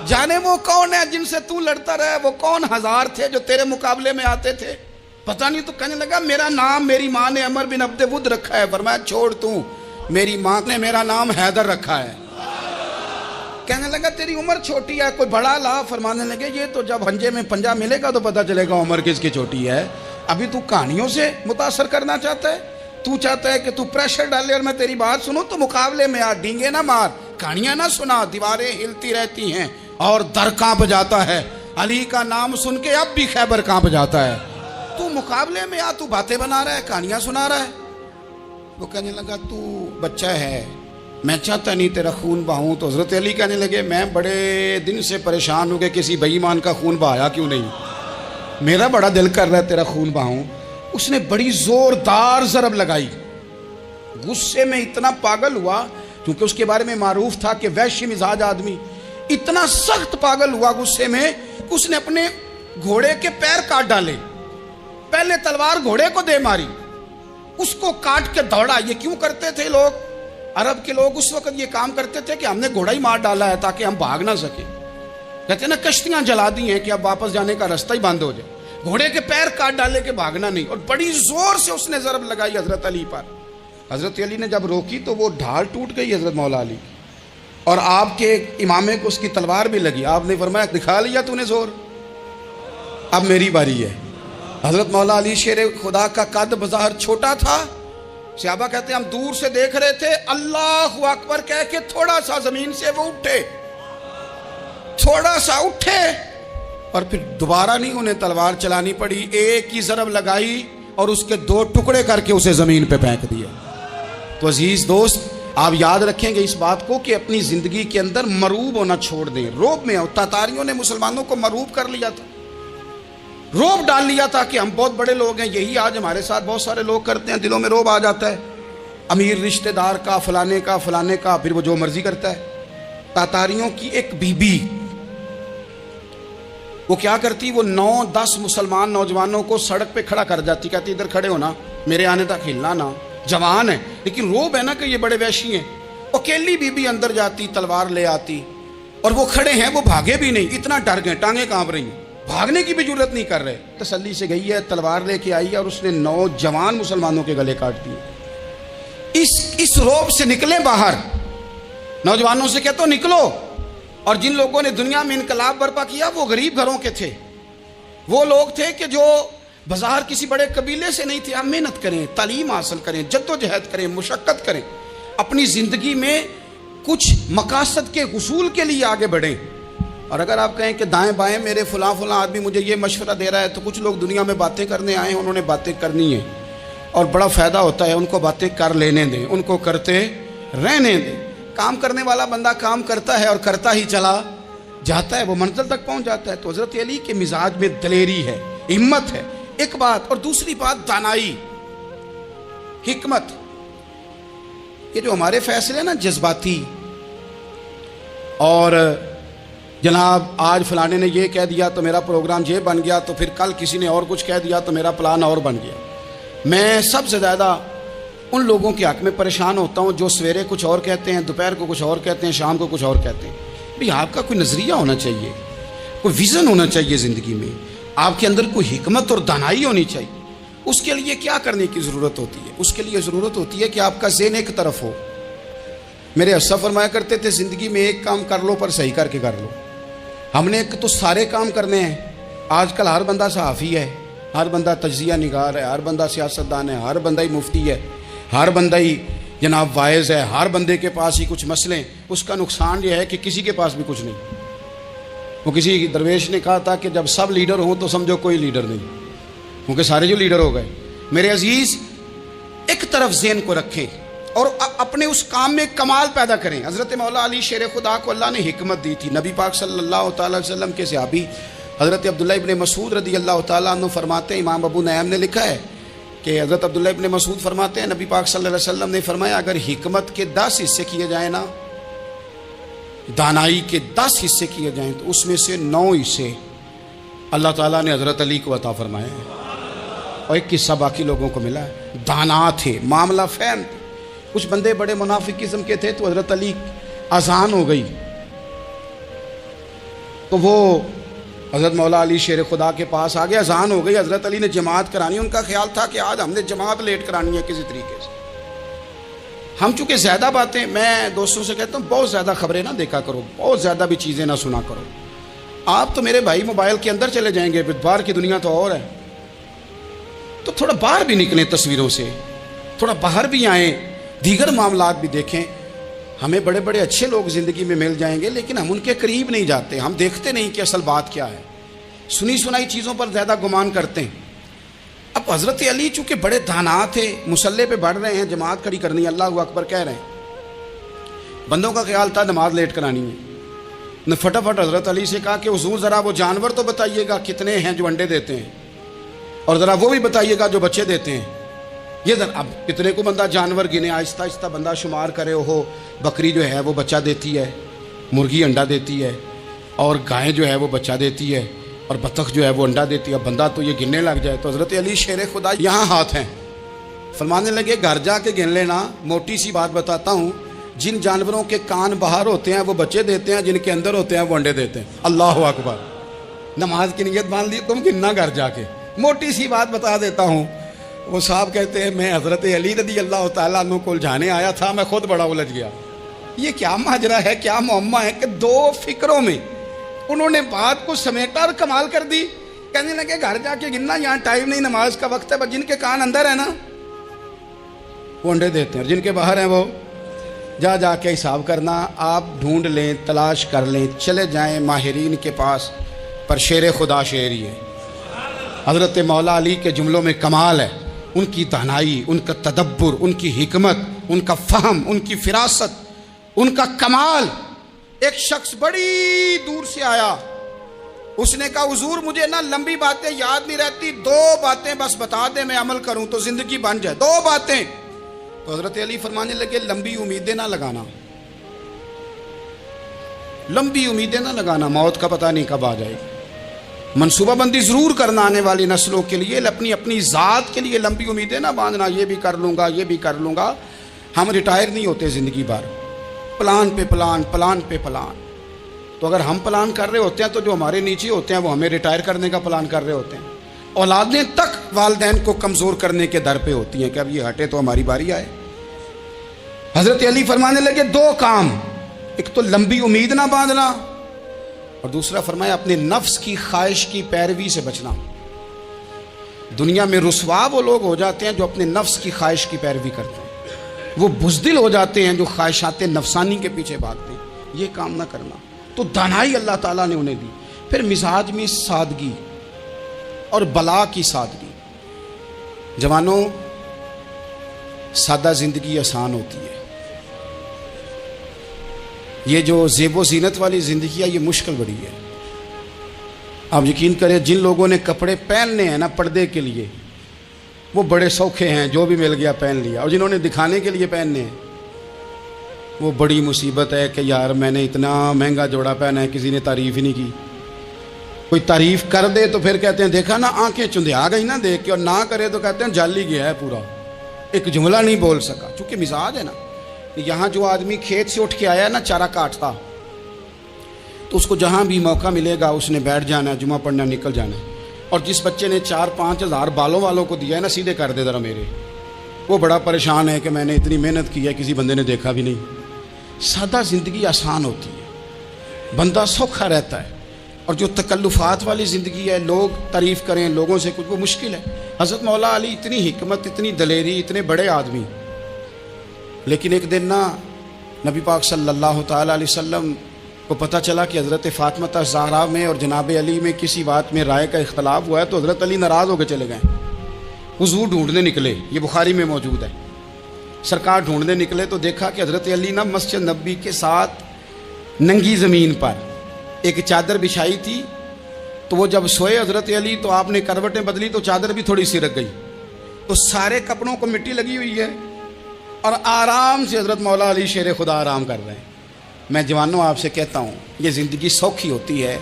[SPEAKER 2] جانے وہ کون ہے جن سے تو لڑتا رہا ہے، وہ کون 1000 تھے جو تیرے مقابلے میں آتے تھے، پتہ نہیں۔ تو کہنے لگا میرا نام میری ماں نے عمر بن عبد ود رکھا ہے۔ فرمایا چھوڑ تو، میری ماں نے میرا نام حیدر رکھا ہے۔ کہنے لگا تیری عمر چھوٹی ہے، کوئی بڑا لا۔ فرمانے لگے یہ تو جب پنجے میں پنجہ ملے گا تو پتہ چلے گا عمر کس کی چھوٹی ہے، ابھی تو کہانیوں سے متاثر کرنا چاہتا ہے، تو چاہتا ہے کہ تو پریشر ڈالے اور میں تیری بات سنوں، تو مقابلے میں آ، ڈینگے نہ مار، کہانیاں نہ سنا، دیواریں ہلتی رہتی ہیں اور در کانپ جاتا ہے، علی کا نام سن کے اب بھی خیبر کانپ جاتا ہے، تو مقابلے میں آ، تو باتیں بنا رہا ہے، کہانیاں سنا رہا ہے۔ وہ کہنے لگا تو بچہ ہے، میں چاہتا نہیں تیرا خون بہاؤں۔ تو حضرت علی کہنے لگے میں بڑے دن سے پریشان ہوں کہ کسی بے ایمان کا خون بہایا کیوں نہیں، میرا بڑا دل کر رہا ہے تیرا خون بہاؤں۔ اس نے بڑی زوردار ضرب لگائی، غصے میں اتنا پاگل ہوا، کیونکہ اس کے بارے میں معروف تھا کہ وحشی مزاج آدمی، اتنا سخت پاگل ہوا غصے میں، اس نے اپنے گھوڑے کے پیر کاٹ ڈالے، پہلے تلوار گھوڑے کو دے ماری، اس کو کاٹ کے دوڑا۔ یہ کیوں کرتے تھے لوگ، عرب کے لوگ اس وقت یہ کام کرتے تھے کہ ہم نے گھوڑا ہی مار ڈالا ہے تاکہ ہم بھاگ نہ سکیں، کہتے ہیں نا کشتیاں جلا دی ہیں کہ اب واپس جانے کا راستہ ہی بند ہو جائے، گھوڑے کے پیر کاٹ ڈالے کہ بھاگنا نہیں۔ اور بڑی زور سے اس نے ضرب لگائی حضرت علی پر۔ حضرت علی نے جب روکی تو وہ ڈھال ٹوٹ گئی حضرت مولا علی، اور آپ کے امامے کو اس کی تلوار بھی لگی۔ آپ نے فرمایا دکھا لیا تو نے زور، اب میری باری ہے۔ حضرت مولا علی شیر خدا کا قد بظاہر چھوٹا تھا، صحابہ کہتے ہیں ہم دور سے دیکھ رہے تھے، اللہ اکبر کہہ کے تھوڑا سا زمین سے وہ اٹھے، تھوڑا سا اٹھے، اور پھر دوبارہ نہیں انہیں تلوار چلانی پڑی، ایک ہی ضرب لگائی اور اس کے 2 ٹکڑے کر کے اسے زمین پہ پھینک دیا۔ تو عزیز دوست آپ یاد رکھیں گے اس بات کو کہ اپنی زندگی کے اندر مروب ہونا چھوڑ دیں، روب میں ہو۔ تاتاریوں نے مسلمانوں کو مروب کر لیا تھا، روب ڈال لیا تھا کہ ہم بہت بڑے لوگ ہیں، یہی آج ہمارے ساتھ بہت سارے لوگ کرتے ہیں، دلوں میں روب آ جاتا ہے، امیر رشتہ دار کا، فلانے کا، فلانے کا، پھر وہ جو مرضی کرتا ہے۔ تاتاریوں کی ایک بی بی وہ کیا کرتی، وہ 9-10 مسلمان نوجوانوں کو سڑک پہ کھڑا کر جاتی، کہتی ادھر کھڑے ہونا، میرے آنے تک ہلنا نہ، جوان ہے لیکن روب ہے نا کہ یہ بڑے وحشی ہیں۔ اکیلی بی بی اندر جاتی، تلوار لے آتی، اور وہ کھڑے ہیں، وہ بھاگے بھی نہیں، اتنا ڈر گئے، ٹانگیں کانپ رہی ہیں۔ بھاگنے کی بھی جرت نہیں کر رہے. تسلی سے گئی ہے, تلوار لے کے آئی ہے اور اس نے 9 جوان مسلمانوں کے گلے کاٹ دیے. اس روب سے نکلیں باہر. نوجوانوں سے کہتا ہوں نکلو. اور جن لوگوں نے دنیا میں انقلاب برپا کیا وہ غریب گھروں کے تھے. وہ لوگ تھے کہ جو بازار کسی بڑے قبیلے سے نہیں تھے. آپ محنت کریں, تعلیم حاصل کریں, جد و جہد کریں, مشقت کریں, اپنی زندگی میں کچھ مقاصد کے حصول کے لیے آگے بڑھیں. اور اگر آپ کہیں کہ دائیں بائیں میرے فلاں آدمی مجھے یہ مشورہ دے رہا ہے, تو کچھ لوگ دنیا میں باتیں کرنے آئے ہیں, انہوں نے باتیں کرنی ہیں اور بڑا فائدہ ہوتا ہے. ان کو باتیں کر لینے دیں, ان کو کرتے رہنے دیں. کام کرنے والا بندہ کام کرتا ہے اور کرتا ہی چلا جاتا ہے, وہ منزل تک پہنچ جاتا ہے. تو حضرت علی کے مزاج میں دلیری ہے, ہمت ہے, ایک بات. اور دوسری بات دانائی, حکمت. یہ جو ہمارے فیصلے نا جذباتی, اور جناب آج فلانے نے یہ کہہ دیا تو میرا پروگرام یہ بن گیا, تو پھر کل کسی نے اور کچھ کہہ دیا تو میرا پلان اور بن گیا. میں سب سے زیادہ ان لوگوں کے حق میں پریشان ہوتا ہوں جو سویرے کچھ اور کہتے ہیں, دوپہر کو کچھ اور کہتے ہیں, شام کو کچھ اور کہتے ہیں. بھئی آپ کا کوئی نظریہ ہونا چاہیے, کوئی ویژن ہونا چاہیے زندگی میں, آپ کے اندر کوئی حکمت اور دانائی ہونی چاہیے. اس کے لیے کیا کرنے کی ضرورت ہوتی ہے؟ اس کے لیے ضرورت ہوتی ہے کہ آپ کا ذہن ایک طرف ہو. میرے اسلاف فرمایا کرتے تھے زندگی میں ایک کام کر لو پر صحیح کر کے کر لو. ہم نے ایک تو سارے کام کرنے ہیں. آج کل ہر بندہ صحافی ہے, ہر بندہ تجزیہ نگار ہے, ہر بندہ سیاستدان ہے, ہر بندہ ہی مفتی ہے, ہر بندہ ہی جناب واعظ ہے, ہر بندے کے پاس ہی کچھ مسئلے. اس کا نقصان یہ ہے کہ کسی کے پاس بھی کچھ نہیں. وہ کسی درویش نے کہا تھا کہ جب سب لیڈر ہوں تو سمجھو کوئی لیڈر نہیں, کیونکہ سارے جو لیڈر ہو گئے. میرے عزیز, ایک طرف ذہن کو رکھیں اور اپنے اس کام میں کمال پیدا کریں. حضرت مولا علی شیر خدا کو اللہ نے حکمت دی تھی. نبی پاک صلی اللہ تعالی وسلم کے صحابی حضرت عبداللہ ابن مسعود رضی اللہ تعالیٰ عنہ فرماتے ہیں, امام ابو نعیم نے لکھا ہے کہ حضرت عبداللہ ابن مسعود فرماتے ہیں نبی پاک صلی اللہ علیہ وسلم نے فرمایا اگر حکمت کے 10 حصے کیے جائیں نا, دانائی کے 10 حصے کیے جائیں, تو اس میں سے 9 حصے اللہ تعالیٰ نے حضرت علی کو عطا فرمائے ہیں, اور ایک حصہ باقی لوگوں کو ملا ہے. دانا تھے, معاملہ فہم تھے. کچھ بندے بڑے منافق قسم کے تھے, تو حضرت علی اذان ہو گئی تو وہ حضرت مولا علی شیر خدا کے پاس آ گئے. اذان ہو گئی, حضرت علی نے جماعت کرانی. ان کا خیال تھا کہ آج ہم نے جماعت لیٹ کرانی ہے کسی طریقے سے. ہم چونکہ زیادہ باتیں, میں دوستوں سے کہتا ہوں بہت زیادہ خبریں نہ دیکھا کرو, بہت زیادہ بھی چیزیں نہ سنا کرو. آپ تو میرے بھائی موبائل کے اندر چلے جائیں گے, باہر کی دنیا تو اور ہے. تو تھوڑا باہر بھی نکلیں تصویروں سے, تھوڑا باہر بھی آئیں, دیگر معاملات بھی دیکھیں. ہمیں بڑے بڑے اچھے لوگ زندگی میں مل جائیں گے, لیکن ہم ان کے قریب نہیں جاتے. ہم دیکھتے نہیں کہ اصل بات کیا ہے, سنی سنائی چیزوں پر زیادہ گمان کرتے ہیں. اب حضرت علی چونکہ بڑے دانا تھے, مسلح پہ بڑھ رہے ہیں, جماعت کھڑی کرنی ہے, اللہ اکبر کہہ رہے ہیں. بندوں کا خیال تھا نماز لیٹ کرانی ہے. نے فٹافٹ حضرت علی سے کہا کہ حضور ذرا وہ جانور تو بتائیے گا کتنے ہیں جو انڈے دیتے ہیں, اور ذرا وہ بھی بتائیے گا جو بچے دیتے ہیں. یہ ذرا اب کتنے کو بندہ جانور گنے, آہستہ آہستہ بندہ شمار کرے. ہو بکری جو ہے وہ بچہ دیتی ہے, مرغی انڈا دیتی ہے, اور گائے جو ہے وہ بچہ دیتی ہے, اور بطخ جو ہے وہ انڈا دیتی ہے. بندہ تو یہ گننے لگ جائے. تو حضرت علی شیر خدا یہاں ہاتھ ہیں, فرمانے لگے گھر جا کے گن لینا. موٹی سی بات بتاتا ہوں, جن جانوروں کے کان باہر ہوتے ہیں وہ بچے دیتے ہیں, جن کے اندر ہوتے ہیں وہ انڈے دیتے ہیں. اللہ اکبر. نماز کی نیت مان لی تم, گننا گھر جا کے. موٹی سی بات بتا دیتا ہوں. وہ صاحب کہتے ہیں میں حضرت علی رضی اللہ تعالیٰ عنہ کو الجھانے آیا تھا, میں خود بڑا الجھ گیا. یہ کیا ماجرا ہے, کیا معمہ ہے کہ 2 فکروں میں انہوں نے بات کو سمیٹا اور کمال کر دی. کہنے لگے گھر جا کے گننا, یہاں ٹائم نہیں, نماز کا وقت ہے. بس جن کے کان اندر ہے نا وہ انڈے دیتے ہیں, اور جن کے باہر ہیں وہ جا جا کے حساب کرنا. آپ ڈھونڈ لیں, تلاش کر لیں, چلے جائیں ماہرین کے پاس, پر شیر خدا شعر ہی ہے. حضرت مولا علی کے جملوں میں کمال ہے, ان کی دانائی, ان کا تدبر, ان کی حکمت, ان کا فہم, ان کی فراست, ان کا کمال. ایک شخص بڑی دور سے آیا, اس نے کہا حضور مجھے نا لمبی باتیں یاد نہیں رہتی, 2 باتیں بس بتا دیں میں عمل کروں تو زندگی بن جائے, 2 باتیں. تو حضرت علی فرمانے لگے لمبی امیدیں نہ لگانا, لمبی امیدیں نہ لگانا, موت کا پتہ نہیں کب آ جائے گی. منصوبہ بندی ضرور کرنا آنے والی نسلوں کے لیے, اپنی ذات کے لیے لمبی امیدیں نہ باندھنا, یہ بھی کر لوں گا, یہ بھی کر لوں گا. ہم ریٹائر نہیں ہوتے زندگی بھر, پلان پہ پلان, پلان پہ پلان. تو اگر ہم پلان کر رہے ہوتے ہیں تو جو ہمارے نیچے ہوتے ہیں وہ ہمیں ریٹائر کرنے کا پلان کر رہے ہوتے ہیں. اولادیں تک والدین کو کمزور کرنے کے در پہ ہوتی ہیں کہ اب یہ ہٹے تو ہماری باری آئے. حضرت علی فرمانے لگے 2 کام، ایک تو لمبی امید نہ باندھنا، اور دوسرا فرمایا اپنے نفس کی خواہش کی پیروی سے بچنا. دنیا میں رسوا وہ لوگ ہو جاتے ہیں جو اپنے نفس کی خواہش کی پیروی کرتے ہیں، وہ بزدل ہو جاتے ہیں جو خواہشات نفسانی کے پیچھے بھاگتے ہیں. یہ کام نہ کرنا. تو دانائی اللہ تعالیٰ نے انہیں دی. پھر مزاج میں سادگی اور بلا کی سادگی. جوانوں، سادہ زندگی آسان ہوتی ہے. یہ جو زیب و زینت والی زندگی ہے یہ مشکل بڑی ہے. آپ یقین کریں جن لوگوں نے کپڑے پہننے ہیں نا پردے کے لیے وہ بڑے سوکھے ہیں، جو بھی مل گیا پہن لیا. اور جنہوں نے دکھانے کے لیے پہننے ہیں وہ بڑی مصیبت ہے کہ یار میں نے اتنا مہنگا جوڑا پہنا ہے، کسی نے تعریف ہی نہیں کی. کوئی تعریف کر دے تو پھر کہتے ہیں دیکھا نا آنکھیں چندیا گئی نا دیکھ کے، اور نہ کرے تو کہتے ہیں جل ہی گیا ہے پورا، ایک جملہ نہیں بول سکا. چونکہ مزاج ہے نا. یہاں جو آدمی کھیت سے اٹھ کے آیا ہے نا چارہ کاٹتا، تو اس کو جہاں بھی موقع ملے گا اس نے بیٹھ جانا ہے، جمعہ پڑھنا، نکل جانا ہے. اور جس بچے نے 4-5 ہزار بالوں والوں کو دیا ہے نا سیدھے کر دے ذرا میرے، وہ بڑا پریشان ہے کہ میں نے اتنی محنت کی ہے کسی بندے نے دیکھا بھی نہیں. سادہ زندگی آسان ہوتی ہے، بندہ سوکھا رہتا ہے. اور جو تکلفات والی زندگی ہے، لوگ تعریف کریں، لوگوں سے کچھ، وہ مشکل ہے. حضرت مولا علی اتنی حکمت، اتنی دلیری، اتنے بڑے آدمی، لیکن ایک دن نا نبی پاک صلی اللہ تعالیٰ علیہ وسلم کو پتہ چلا کہ حضرت فاطمہ زہرا میں اور جناب علی میں کسی بات میں رائے کا اختلاف ہوا ہے. تو حضرت علی ناراض ہو کے چلے گئے. حضور ڈھونڈنے نکلے، یہ بخاری میں موجود ہے. سرکار ڈھونڈنے نکلے تو دیکھا کہ حضرت علی نا مسجد نبی کے ساتھ ننگی زمین پر ایک چادر بچھائی تھی. تو وہ جب سوئے حضرت علی تو آپ نے کروٹیں بدلی تو چادر بھی تھوڑی سی رکھ گئی. تو سارے کپڑوں کو مٹی لگی ہوئی ہے اور آرام سے حضرت مولا علی شیر خدا آرام کر رہے ہیں. میں جوانوں آپ سے کہتا ہوں یہ زندگی سوکھی ہوتی ہے.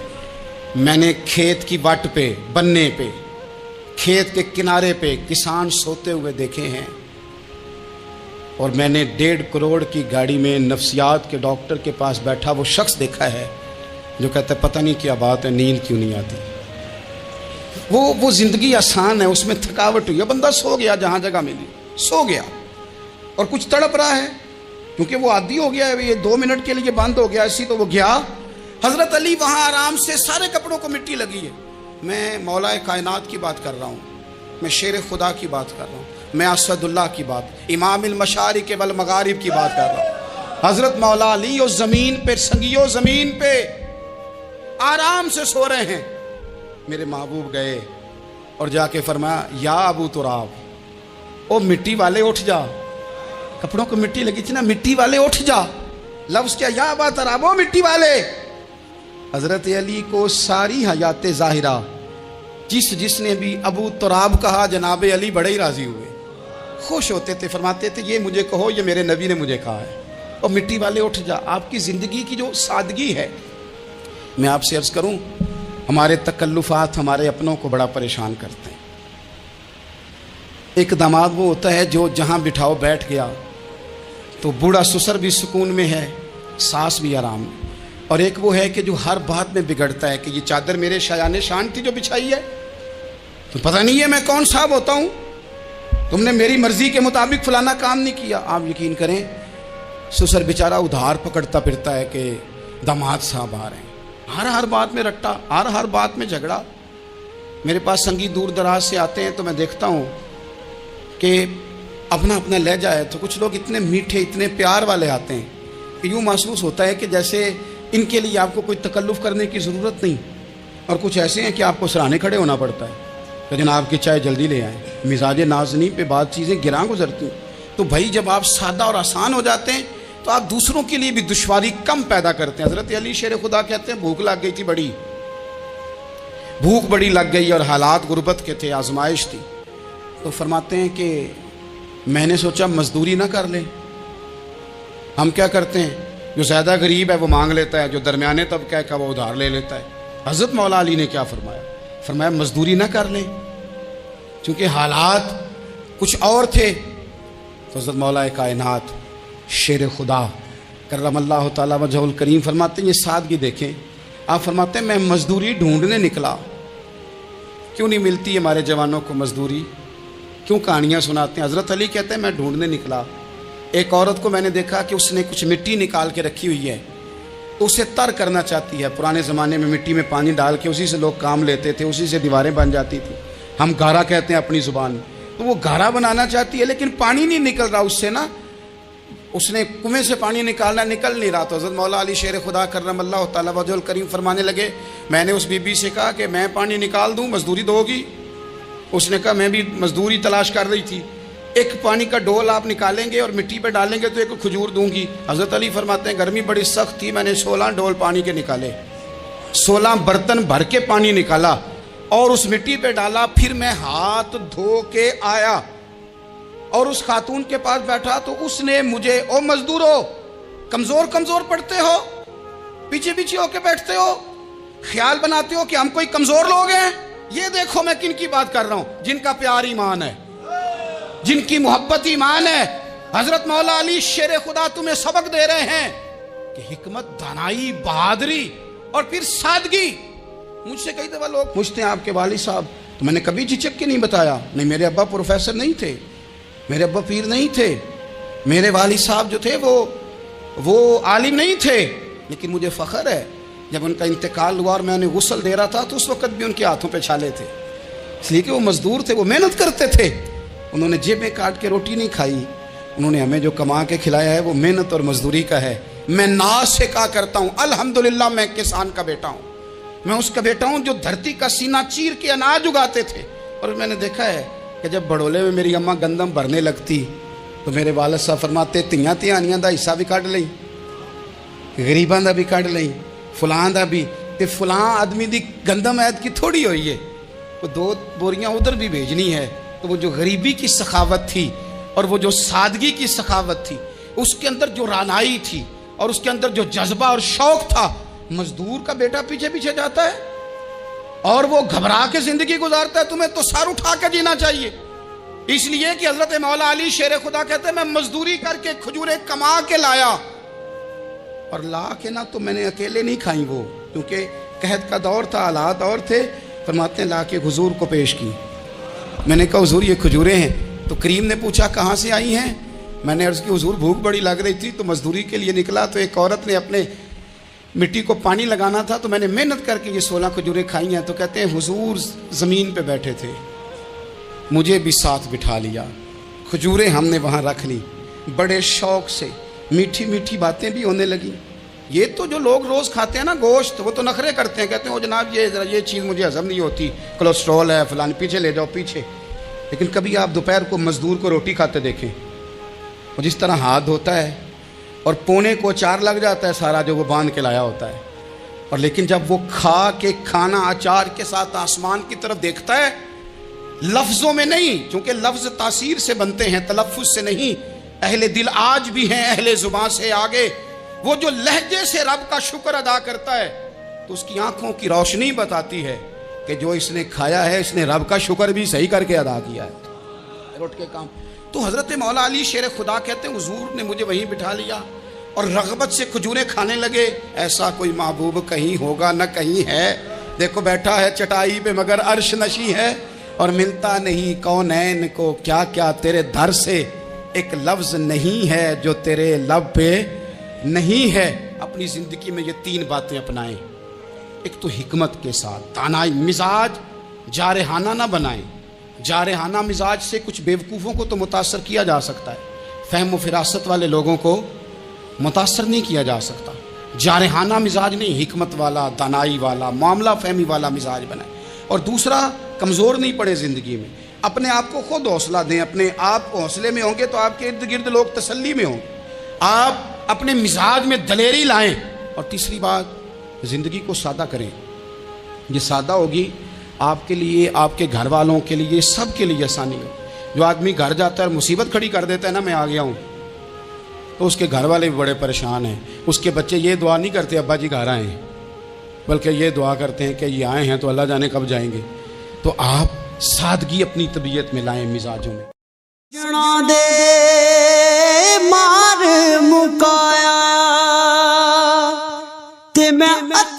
[SPEAKER 2] میں نے کھیت کی وٹ پہ، بننے پہ، کھیت کے کنارے پہ کسان سوتے ہوئے دیکھے ہیں، اور میں نے 1.5 کروڑ کی گاڑی میں نفسیات کے ڈاکٹر کے پاس بیٹھا وہ شخص دیکھا ہے جو کہتا ہے پتہ نہیں کیا بات ہے، نیند کیوں نہیں آتی. وہ زندگی آسان ہے، اس میں تھکاوٹ ہوئی ہے، بندہ سو گیا جہاں جگہ ملی، سو گیا اور کچھ تڑپ رہا ہے کیونکہ وہ عادی ہو گیا ہے. یہ 2 منٹ کے لیے بند ہو گیا اسی تو وہ گیا. حضرت علی وہاں آرام سے، سارے کپڑوں کو مٹی لگی ہے. میں مولا کائنات کی بات کر رہا ہوں، میں شیر خدا کی بات کر رہا ہوں، میں اسد اللہ کی بات، امام المشارق والمغارب کی بات کر رہا ہوں. حضرت مولا علی اس زمین پہ، سنگیو زمین پہ آرام سے سو رہے ہیں. میرے محبوب گئے اور جا کے فرمایا یا ابو تراب، او مٹی والے اٹھ جا. کپڑوں کو مٹی لگی تھی نا، مٹی والے اٹھ جا. لفظ کیا، یا ابا تراب، او مٹی والے. حضرت علی کو ساری حیات ظاہرہ جس نے بھی ابو تراب کہا جناب علی بڑے ہی راضی ہوئے، خوش ہوتے تھے، فرماتے تھے یہ مجھے کہو، یہ میرے نبی نے مجھے کہا ہے. اور مٹی والے اٹھ جا. آپ کی زندگی کی جو سادگی ہے، میں آپ سے عرض کروں ہمارے تکلفات ہمارے اپنوں کو بڑا پریشان کرتے ہیں. ایک داماد وہ ہوتا ہے جو جہاں بٹھاؤ بیٹھ گیا تو بوڑھا سسر بھی سکون میں ہے، ساس بھی آرام میں. اور ایک وہ ہے کہ جو ہر بات میں بگڑتا ہے کہ یہ چادر میرے شایان شان تھی جو بچھائی ہے، تو پتہ نہیں ہے میں کون صاحب ہوتا ہوں، تم نے میری مرضی کے مطابق فلانا کام نہیں کیا. آپ یقین کریں سسر بیچارہ ادھار پکڑتا پھرتا ہے کہ داماد صاحب آ رہے ہیں. ہر بات میں رٹا، ہر بات میں جھگڑا. میرے پاس سنگی دور دراز سے آتے ہیں تو میں دیکھتا ہوں کہ اپنا لہجہ ہے. تو کچھ لوگ اتنے میٹھے، اتنے پیار والے آتے ہیں کہ یوں محسوس ہوتا ہے کہ جیسے ان کے لیے آپ کو کوئی تکلف کرنے کی ضرورت نہیں. اور کچھ ایسے ہیں کہ آپ کو سرانے کھڑے ہونا پڑتا ہے کہ جناب کی چائے جلدی لے آئیں. مزاج نازنی پہ بات چیزیں گراں گزرتی ہیں. تو بھائی جب آپ سادہ اور آسان ہو جاتے ہیں تو آپ دوسروں کے لیے بھی دشواری کم پیدا کرتے ہیں. حضرت علی شیر خدا کہتے ہیں بھوک لگ گئی تھی، بھوک بڑی لگ گئی اور حالات غربت کے تھے، آزمائش تھی. تو فرماتے ہیں کہ میں نے سوچا مزدوری نہ کر لیں. ہم کیا کرتے ہیں، جو زیادہ غریب ہے وہ مانگ لیتا ہے، جو درمیانے طبقہ کا وہ ادھار لے لیتا ہے. حضرت مولا علی نے کیا فرمایا مزدوری نہ کر لیں چونکہ حالات کچھ اور تھے. تو حضرت مولا کائنات شیر خدا کرم اللہ تعالیٰ وجہ الکریم فرماتے ہیں یہ سادگی دیکھیں. آپ فرماتے ہیں میں مزدوری ڈھونڈنے نکلا. کیوں نہیں ملتی ہمارے جوانوں کو مزدوری؟ کیوں کہانیاں سناتے ہیں؟ حضرت علی کہتے ہیں میں ڈھونڈنے نکلا. ایک عورت کو میں نے دیکھا کہ اس نے کچھ مٹی نکال کے رکھی ہوئی ہے، تو اسے تر کرنا چاہتی ہے. پرانے زمانے میں مٹی میں پانی ڈال کے اسی سے لوگ کام لیتے تھے، اسی سے دیواریں بن جاتی تھی. ہم گارا کہتے ہیں اپنی زبان میں. تو وہ گارا بنانا چاہتی ہے لیکن پانی نہیں نکل رہا اس سے نا. اس نے کنویں سے پانی نکالنا، نکل نہیں رہا. تو حضرت مولا علی شیر خدا کرم اللہ تعالیٰ وجہ الکریم فرمانے لگے میں نے اس بی بی سے کہا کہ میں پانی نکال دوں، مزدوری دو گی؟ اس نے کہا میں بھی مزدوری تلاش کر رہی تھی. ایک پانی کا ڈول آپ نکالیں گے اور مٹی پہ ڈالیں گے تو ایک کھجور دوں گی. حضرت علی فرماتے ہیں گرمی بڑی سخت تھی، میں نے 16 ڈول پانی کے نکالے، 16 برتن بھر کے پانی نکالا اور اس مٹی پہ ڈالا. پھر میں ہاتھ دھو کے آیا اور اس خاتون کے پاس بیٹھا تو اس نے مجھے او مزدورو کمزور کمزور پڑھتے ہو، پیچھے پیچھے ہو کے بیٹھتے ہو، خیال بناتے ہو کہ ہم کوئی کمزور لوگ ہیں. یہ دیکھو میں کن کی بات کر رہا ہوں، جن کا پیار ایمان ہے، جن کی محبت ایمان ہے. حضرت مولا علی شیر خدا تمہیں سبق دے رہے ہیں کہ حکمت، دانائی، بہادری اور پھر سادگی. مجھ سے کئی دفعہ لوگ پوچھتے ہیں آپ کے والد صاحب، تو میں نے کبھی جھجک کے نہیں بتایا. نہیں، میرے ابا پروفیسر نہیں تھے، میرے ابا پیر نہیں تھے، میرے والد صاحب جو تھے وہ عالم نہیں تھے. لیکن مجھے فخر ہے جب ان کا انتقال ہوا اور میں انہیں غسل دے رہا تھا تو اس وقت بھی ان کے ہاتھوں پہ چھالے تھے، اس لیے کہ وہ مزدور تھے، وہ محنت کرتے تھے. انہوں نے جیبیں کاٹ کے روٹی نہیں کھائی، انہوں نے ہمیں جو کما کے کھلایا ہے وہ محنت اور مزدوری کا ہے. میں ناز سے کہا کرتا ہوں الحمدللہ میں کسان کا بیٹا ہوں، میں اس کا بیٹا ہوں جو دھرتی کا سینہ چیر کے اناج اگاتے تھے. اور میں نے دیکھا ہے کہ جب بڑولے میں میری اماں گندم بھرنے لگتی تو میرے والد صاحب فرماتے تیاں تیانیاں دا حصہ بھی کٹ لیں، غریباں دا بھی کٹ لیں، فلاں دا بھی. تے فلاں آدمی دی گندم عید کی تھوڑی ہوئی ہے، وہ 2 بوریاں ادھر بھی بھیجنی ہے. تو وہ جو غریبی کی سخاوت تھی اور وہ جو سادگی کی سخاوت تھی، اس کے اندر جو رانائی تھی اور اس کے اندر جو جذبہ اور شوق تھا، مزدور کا بیٹا پیچھے پیچھے جاتا ہے اور وہ گھبرا کے زندگی گزارتا ہے. تمہیں تو سر اٹھا کے جینا چاہیے. اس لیے کہ حضرت مولا علی شیر خدا کہتے ہیں میں مزدوری کر کے کھجوریں کما کے لایا، اور لا کے نہ تو میں نے اکیلے نہیں کھائیں، وہ کیونکہ قحط کا دور تھا، حالات اور تھے. فرماتے ہیں لا کے حضور کو پیش کی. میں نے کہا حضور یہ کھجوریں ہیں. تو کریم نے پوچھا کہاں سے آئی ہیں؟ میں نے عرض کی حضور بھوک بڑی لگ رہی تھی تو مزدوری کے لیے نکلا، تو ایک عورت نے اپنے مٹی کو پانی لگانا تھا تو میں نے محنت کر کے یہ 16 کھجوریں کھائی ہیں. تو کہتے ہیں حضور زمین پہ بیٹھے تھے، مجھے بھی ساتھ بٹھا لیا، کھجوریں ہم نے وہاں رکھ لی، بڑے شوق سے میٹھی میٹھی باتیں بھی ہونے لگی. یہ تو جو لوگ روز کھاتے ہیں نا گوشت، وہ تو نخرے کرتے ہیں، کہتے ہیں وہ جناب یہ چیز مجھے ہضم نہیں ہوتی، کولیسٹرول ہے فلان، پیچھے لے جاؤ پیچھے. لیکن کبھی آپ دوپہر کو مزدور کو روٹی کھاتے دیکھیں، اور جس طرح ہاتھ دھوتا ہے اور پونے کو اچار لگ جاتا ہے سارا جو وہ باندھ کے لایا ہوتا ہے، اور لیکن جب وہ کھا کے کھانا اچار کے ساتھ آسمان کی طرف دیکھتا ہے، لفظوں میں نہیں، چونکہ لفظ تاثیر سے بنتے ہیں تلفظ سے نہیں. اہل دل آج بھی ہیں اہل زبان سے آگے. وہ جو لہجے سے رب کا شکر ادا کرتا ہے تو اس کی آنکھوں کی روشنی بتاتی ہے کہ جو اس نے کھایا ہے اس نے رب کا شکر بھی صحیح کر کے ادا کیا ہے، اٹھ کے کام. تو حضرت مولا علی شیر خدا کہتے ہیں حضور نے مجھے وہیں بٹھا لیا اور رغبت سے کھجوریں کھانے لگے. ایسا کوئی محبوب کہیں ہوگا نہ کہیں ہے، دیکھو بیٹھا ہے چٹائی پہ مگر عرش نشی ہے، اور ملتا نہیں کونین کو کیا کیا تیرے در سے، ایک لفظ نہیں ہے جو تیرے لب پہ نہیں ہے. اپنی زندگی میں یہ 3 باتیں اپنائیں. ایک تو حکمت کے ساتھ دانائی، مزاج جارحانہ نہ بنائیں. جارحانہ مزاج سے کچھ بیوقوفوں کو تو متاثر کیا جا سکتا ہے، فہم و فراست والے لوگوں کو متاثر نہیں کیا جا سکتا. جارحانہ مزاج نہیں، حکمت والا، دانائی والا، معاملہ فہمی والا مزاج بنائیں. اور دوسرا، کمزور نہیں پڑے زندگی میں، اپنے آپ کو خود حوصلہ دیں. اپنے آپ حوصلے میں ہوں گے تو آپ کے ارد گرد لوگ تسلی میں ہوں. آپ اپنے مزاج میں دلیری لائیں. اور تیسری بات، زندگی کو سادہ کریں. یہ سادہ ہوگی آپ کے لیے، آپ کے گھر والوں کے لیے، سب کے لیے آسانی ہو. جو آدمی گھر جاتا ہے اور مصیبت کھڑی کر دیتا ہے نا میں آ گیا ہوں، تو اس کے گھر والے بھی بڑے پریشان ہیں. اس کے بچے یہ دعا نہیں کرتے ابا جی گھر آئے ہیں، بلکہ یہ دعا کرتے ہیں کہ یہ آئے ہیں تو اللہ جانے کب جائیں گے. تو آپ سادگی اپنی طبیعت میں لائیں، مزاجوں میں.
[SPEAKER 3] جنا دے مار مکایا تے میں